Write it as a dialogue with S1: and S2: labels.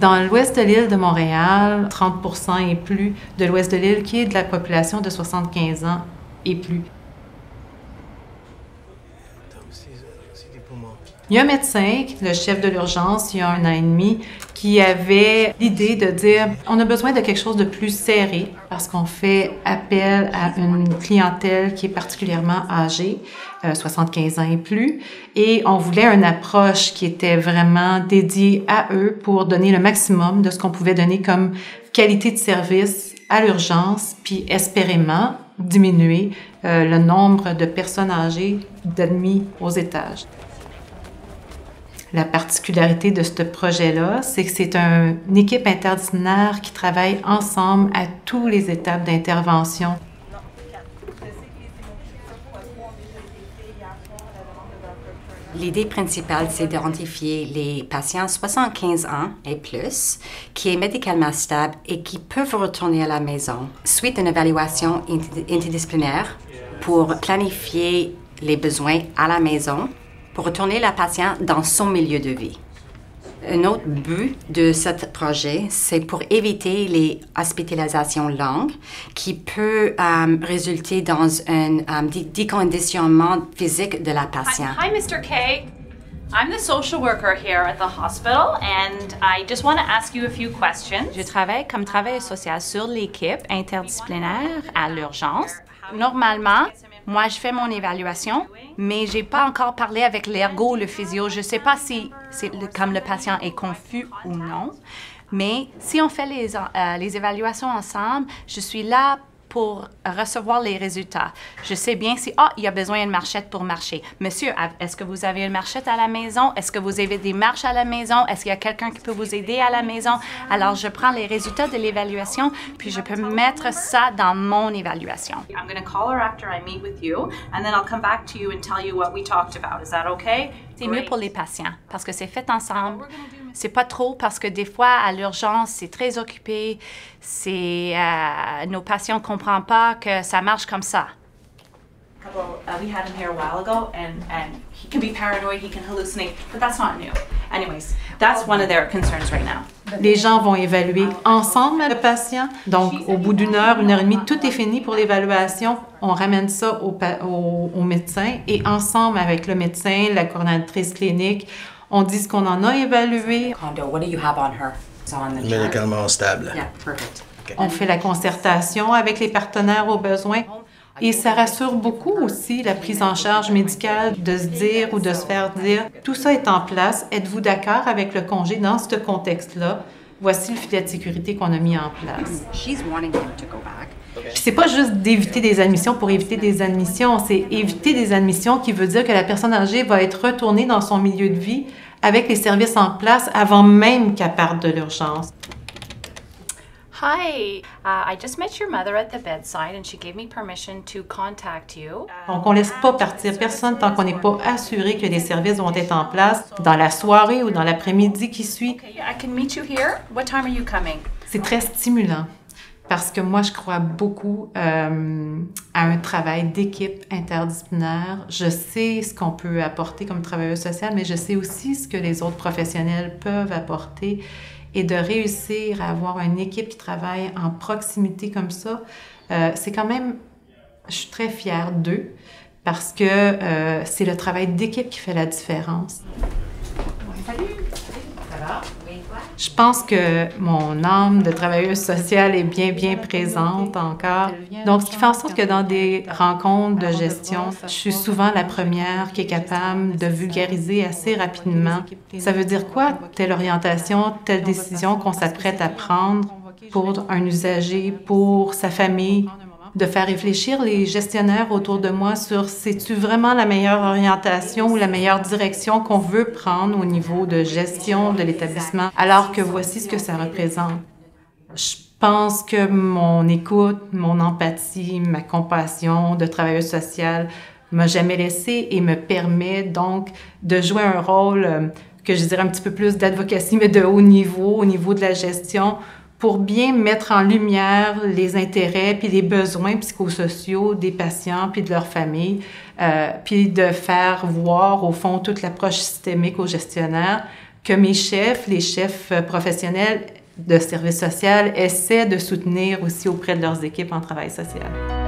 S1: Dans l'ouest de l'île de Montréal, 30% et plus de l'ouest de l'île qui est de la population de 75 ans et plus. Il y a un médecin, le chef de l'urgence, il y a 1 an et demi, qui avait l'idée de dire on a besoin de quelque chose de plus serré parce qu'on fait appel à une clientèle qui est particulièrement âgée, 75 ans et plus, et on voulait une approche qui était vraiment dédiée à eux pour donner le maximum de ce qu'on pouvait donner comme qualité de service à l'urgence, puis espérément diminuer le nombre de personnes âgées d'admis aux étages. La particularité de ce projet-là, c'est que c'est une équipe interdisciplinaire qui travaille ensemble à toutes les étapes d'intervention.
S2: L'idée principale, c'est d'identifier les patients 75 ans et plus qui sont médicalement stables et qui peuvent retourner à la maison suite à une évaluation interdisciplinaire pour planifier les besoins à la maison pour retourner la patiente dans son milieu de vie. Un autre but de ce projet, c'est pour éviter les hospitalisations longues qui peut résulter dans un déconditionnement physique de la patiente.
S3: Hi, Mr. K. I'm the social worker here at the hospital and I just want to ask you a few questions.
S4: Je travaille comme travailleuse sociale sur l'équipe interdisciplinaire à l'urgence. Normalement, moi, je fais mon évaluation, mais j'ai pas encore parlé avec l'ergo, le physio. Je sais pas si comme le patient est confus ou non, mais si on fait les évaluations ensemble, je suis là pour recevoir les résultats. Je sais bien si, il y a besoin d'une marchette pour marcher. Monsieur, est-ce que vous avez une marchette à la maison? Est-ce que vous avez des marches à la maison? Est-ce qu'il y a quelqu'un qui peut vous aider à la maison? Alors, je prends les résultats de l'évaluation, puis je peux mettre ça dans mon évaluation.
S3: I'm going to call her after I meet with you, and then I'll come back to you and tell you what we talked about. Is that okay?
S4: C'est mieux pour les patients, parce que c'est fait ensemble. C'est pas trop, parce que des fois, à l'urgence, c'est très occupé. Nos patients ne comprennent pas que ça marche comme ça.
S3: We had him here a while ago, and he can be paranoid, he can hallucinate, but that's not new. Anyways, that's one of their concerns right now.
S1: Les gens vont évaluer ensemble le patient. Donc, au bout d'1 heure, 1 heure et demie, tout est fini pour l'évaluation. On ramène ça au médecin et ensemble avec le médecin, la coordonnatrice clinique, on dit ce qu'on en a évalué.
S2: What do you have on her?
S5: Médicalement stable.
S2: Yeah, perfect.
S5: Okay.
S1: On fait la concertation avec les partenaires aux besoins. Et ça rassure beaucoup aussi la prise en charge médicale de se dire ou de se faire dire « Tout ça est en place, êtes-vous d'accord avec le congé dans ce contexte-là? Voici le filet de sécurité qu'on a mis en place. » Puis c'est pas juste d'éviter des admissions pour éviter des admissions, c'est éviter des admissions qui veut dire que la personne âgée va être retournée dans son milieu de vie avec les services en place avant même qu'elle parte de l'urgence.
S3: Hi, I just met your mother at the bedside and she gave me permission to contact you.
S1: Donc, on ne laisse pas partir personne tant qu'on n'est pas assuré que les services vont être en place dans la soirée ou dans l'après-midi qui suit.
S3: Okay, I can meet you here. What time are you coming?
S1: C'est très stimulant parce que moi, je crois beaucoup à un travail d'équipe interdisciplinaire. Je sais ce qu'on peut apporter comme travailleuse sociale, mais je sais aussi ce que les autres professionnels peuvent apporter. Et de réussir à avoir une équipe qui travaille en proximité comme ça, c'est quand même, je suis très fière d'eux parce que c'est le travail d'équipe qui fait la différence.
S2: Salut! Ça va? Oui, toi?
S1: Je pense que mon âme de travailleuse sociale est bien présente encore. Donc, ce qui fait en sorte que dans des rencontres de gestion, je suis souvent la première qui est capable de vulgariser assez rapidement. Ça veut dire quoi? Telle orientation, telle décision qu'on s'apprête à prendre pour un usager, pour sa famille, de faire réfléchir les gestionnaires autour de moi sur c'est-tu vraiment la meilleure orientation ou la meilleure direction qu'on veut prendre au niveau de gestion de l'établissement, alors que voici ce que ça représente. Je pense que mon écoute, mon empathie, ma compassion de travailleuse sociale m'a jamais laissée et me permet donc de jouer un rôle que je dirais un petit peu plus d'advocacy, mais de haut niveau, au niveau de la gestion, pour bien mettre en lumière les intérêts puis les besoins psychosociaux des patients puis de leur famille, puis de faire voir, au fond, toute l'approche systémique aux gestionnaires, que mes chefs, les chefs professionnels de service social, essaient de soutenir aussi auprès de leurs équipes en travail social.